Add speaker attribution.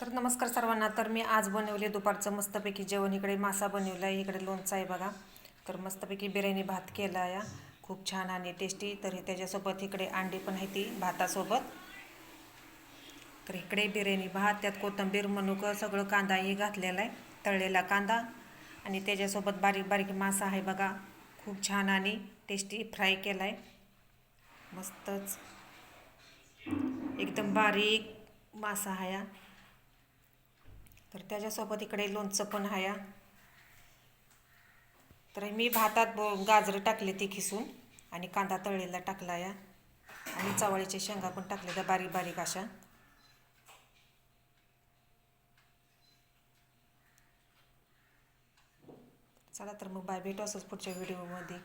Speaker 1: तर नमस्कार सर्वांना. तर मी आज बनवले दुपारचं मस्तपैकी जेवण. इकडे मासा बनवला आहे, इकडे लोणचं आहे बघा. तर मस्तपैकी बिर्याणी भात केला आहे, खूप छान आणि टेस्टी. तर त्याच्यासोबत इकडे अंडी पण आहे ती भातासोबत. तर इकडे बिर्याणी भात, त्यात कोथिंबीर मनुकं सगळं कांदाही घातलेला आहे, तळलेला कांदा. आणि त्याच्यासोबत बारीक बारीक मासा आहे बघा, खूप छान आणि टेस्टी फ्राय केला आहे. मस्तच एकदम बारीक मासा आहे. तर त्याच्यासोबत इकडे लोणचं पण आहे. तर मी भातात गाजरं टाकले ती खिसून, आणि कांदा तळलेला टाकला आहे, आणि चवळीच्या शेंगा पण टाकल्या त्या बारीक बारीक अशा. चला तर मग बाय, भेटू असंच पुढच्या व्हिडिओमध्ये.